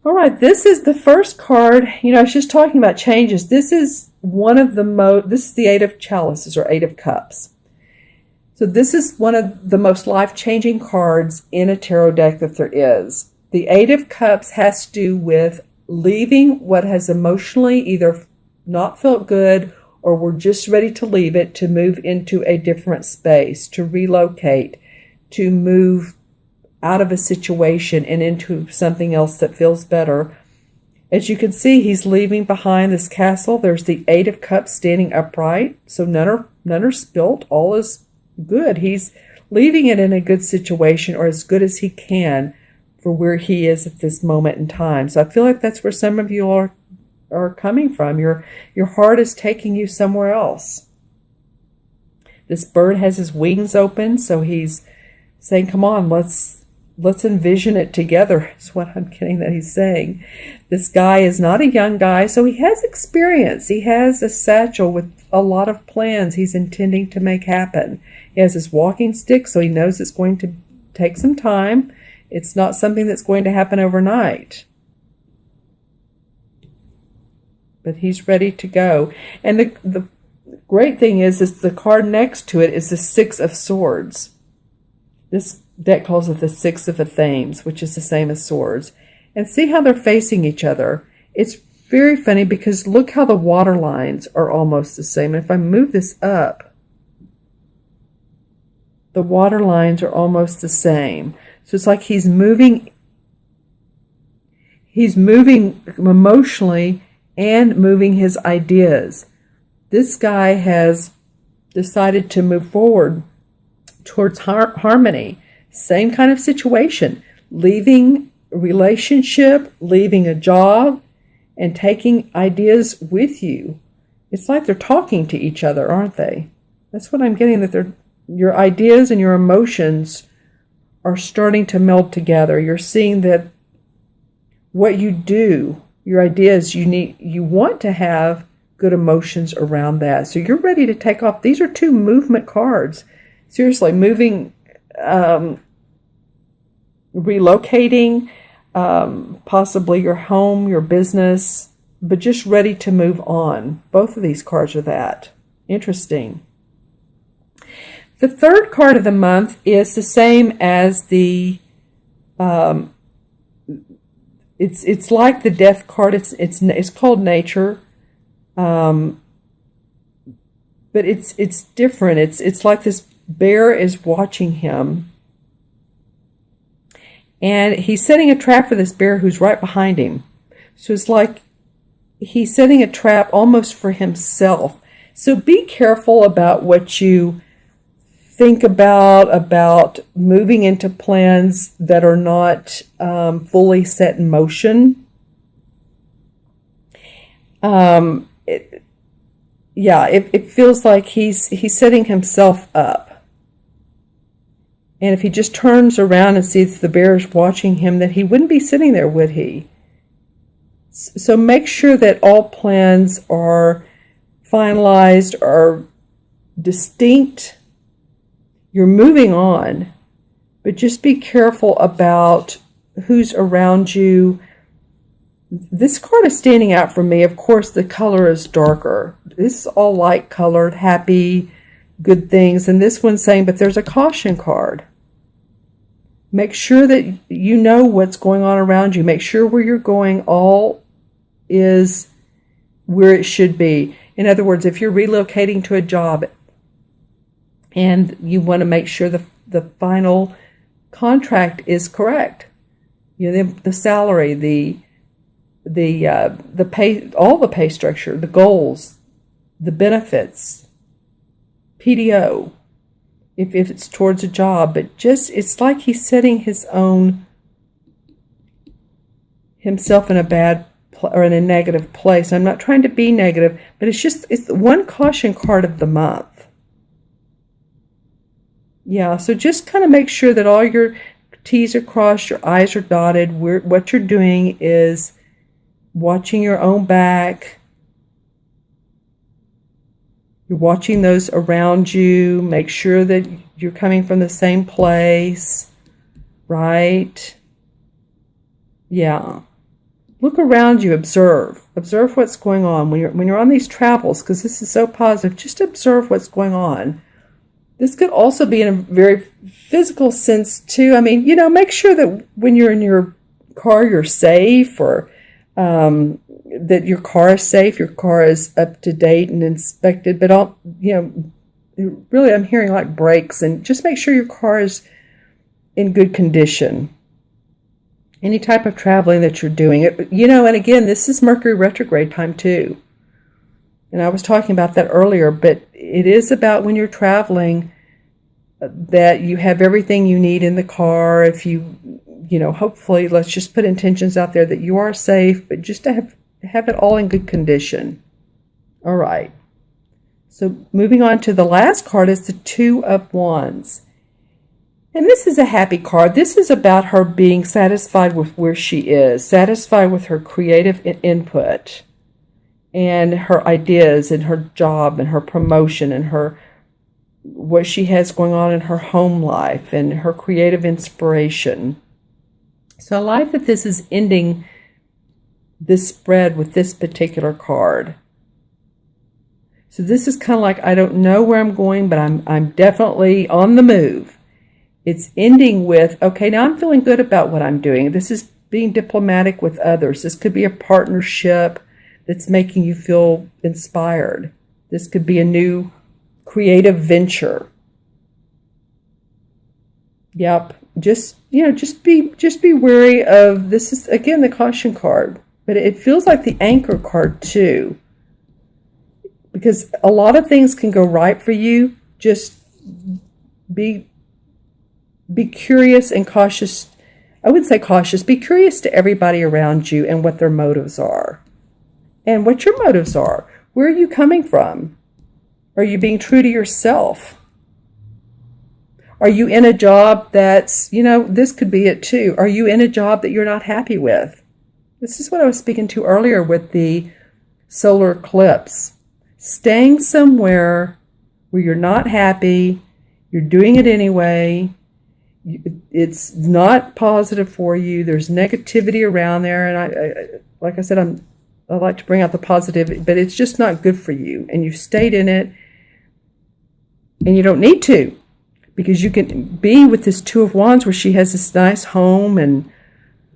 All right, this is the first card. You know, I was just talking about changes. This is this is the Eight of Chalices or Eight of Cups. So this is one of the most life-changing cards in a tarot deck that there is. The Eight of Cups has to do with leaving what has emotionally either not felt good or we're just ready to leave it, to move into a different space, to relocate, to move out of a situation and into something else that feels better. As you can see, he's leaving behind this castle. There's the Eight of Cups standing upright, so none are spilt. All is good. He's leaving it in a good situation, or as good as he can for where he is at this moment in time. So I feel like that's where some of you are coming from. Your heart is taking you somewhere else. This bird has his wings open, so he's saying, come on, let's envision it together, is what I'm getting that he's saying. This guy is not a young guy, so he has experience. He has a satchel with a lot of plans he's intending to make happen. He has his walking stick, so he knows it's going to take some time. It's not something that's going to happen overnight. But he's ready to go. And the great thing is the card next to it is the Six of Swords. This deck calls it the Six of Thames, which is the same as swords. And see how they're facing each other. It's very funny because look how the water lines are almost the same. If I move this up, the water lines are almost the same. So it's like he's moving emotionally and moving his ideas. This guy has decided to move forward towards harmony. Same kind of situation. Leaving a relationship, leaving a job, and taking ideas with you. It's like they're talking to each other, aren't they? That's what I'm getting, that your ideas and your emotions are starting to meld together. You're seeing that what you do, your ideas, you want to have good emotions around that. So you're ready to take off. These are two movement cards. Seriously, moving, relocating, possibly your home, your business, but just ready to move on. Both of these cards are that. Interesting. The third card of the month is the same as the, it's like the Death card. It's called Nature, but it's different. It's like this bear is watching him, and he's setting a trap for this bear who's right behind him. So it's like he's setting a trap almost for himself. So be careful about what you think about moving into plans that are not fully set in motion. It feels like he's setting himself up. And if he just turns around and sees the bear is watching him, that he wouldn't be sitting there, would he? So make sure that all plans are finalized, are distinct. You're moving on, but just be careful about who's around you. This card is standing out for me. Of course, the color is darker. This is all light colored, happy, good things. And this one's saying, but there's a caution card. Make sure that you know what's going on around you. Make sure where you're going all is where it should be. In other words, if you're relocating to a job and you want to make sure the final contract is correct, you know, the salary, the pay, all the pay structure, the goals, the benefits, PTO, if it's towards a job, but just, it's like he's setting himself in a bad or in a negative place. I'm not trying to be negative, but it's one caution card of the month. Yeah, so just kind of make sure that all your T's are crossed, your I's are dotted. What you're doing is watching your own back. You're watching those around you. Make sure that you're coming from the same place, right? Yeah. look around you, observe what's going on when you're on these travels, because this is so positive. Just observe what's going on. This could also be in a very physical sense too. I mean, make sure that when you're in your car, you're safe, or that your car is safe, your car is up to date and inspected. But really, I'm hearing like brakes, and just make sure your car is in good condition. Any type of traveling that you're doing, and again, this is Mercury retrograde time too. And I was talking about that earlier, but it is about when you're traveling that you have everything you need in the car. If hopefully, let's just put intentions out there that you are safe, but just to have it all in good condition. All right. So moving on to the last card is the Two of Wands. And this is a happy card. This is about her being satisfied with where she is, satisfied with her creative input and her ideas and her job and her promotion and what she has going on in her home life and her creative inspiration. So I like that this is ending this spread with this particular card. So this is kind of like, I don't know where I'm going, but I'm definitely on the move. It's ending with, okay, now I'm feeling good about what I'm doing. This is being diplomatic with others. This could be a partnership that's making you feel inspired. This could be a new creative venture. Yep. Just be wary of, this is again the caution card, but it feels like the anchor card too. Because a lot of things can go right for you. Just be curious and cautious. I would say cautious. Be curious to everybody around you and what their motives are. And what your motives are. Where are you coming from? Are you being true to yourself? Are you in a job that's, this could be it too. Are you in a job that you're not happy with? This is what I was speaking to earlier with the solar eclipse. Staying somewhere where you're not happy, you're doing it anyway, it's not positive for you, there's negativity around there, and I like I said, I like to bring out the positive, but it's just not good for you, and you've stayed in it, and you don't need to, because you can be with this Two of Wands where she has this nice home, and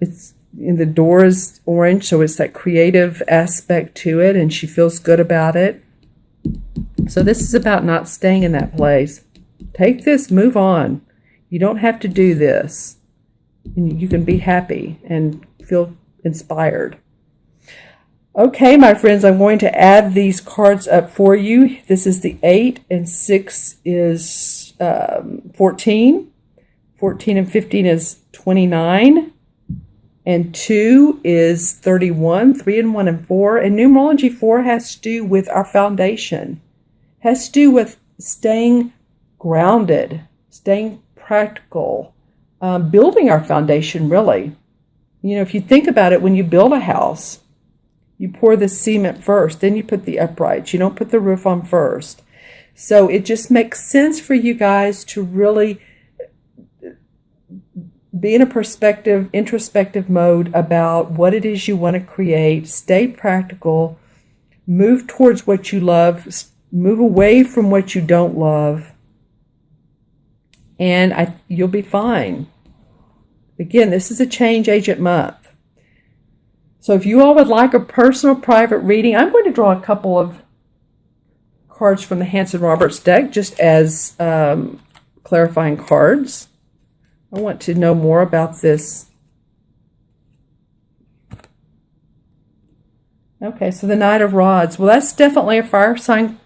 the door is orange, so it's that creative aspect to it, and she feels good about it. So this is about not staying in that place. Take this, move on. You don't have to do this. And you can be happy and feel inspired. Okay, my friends, I'm going to add these cards up for you. This is the 8, and 6 is 14. 14 and 15 is 29. And 2 is 31. 3 and 1 and 4. And numerology 4 has to do with our foundation. Has to do with staying grounded, staying practical, building our foundation, really. If you think about it, when you build a house, you pour the cement first, then you put the uprights. You don't put the roof on first. So it just makes sense for you guys to really be in a introspective mode about what it is you want to create. Stay practical. Move towards what you love. Move away from what you don't love. And you'll be fine. Again, this is a change agent month. So if you all would like a personal private reading, I'm going to draw a couple of cards from the Hanson-Roberts deck just as clarifying cards. I want to know more about this. Okay, so the Knight of Rods. Well, that's definitely a fire sign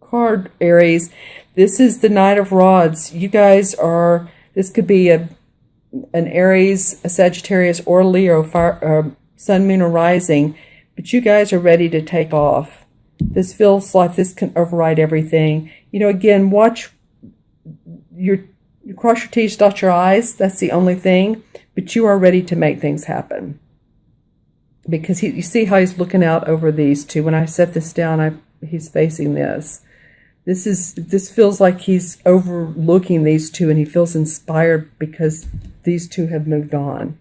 card, Aries. This is the Knight of Rods. You guys are, this could be an Aries, a Sagittarius, or a Leo, Sun, Moon, or Rising, but you guys are ready to take off. This feels like this can override everything. Again, watch you cross your T's, dot your I's. That's the only thing, but you are ready to make things happen. Because you see how he's looking out over these two. When I set this down, he's facing this. This feels like he's overlooking these two, and he feels inspired because these two have moved on.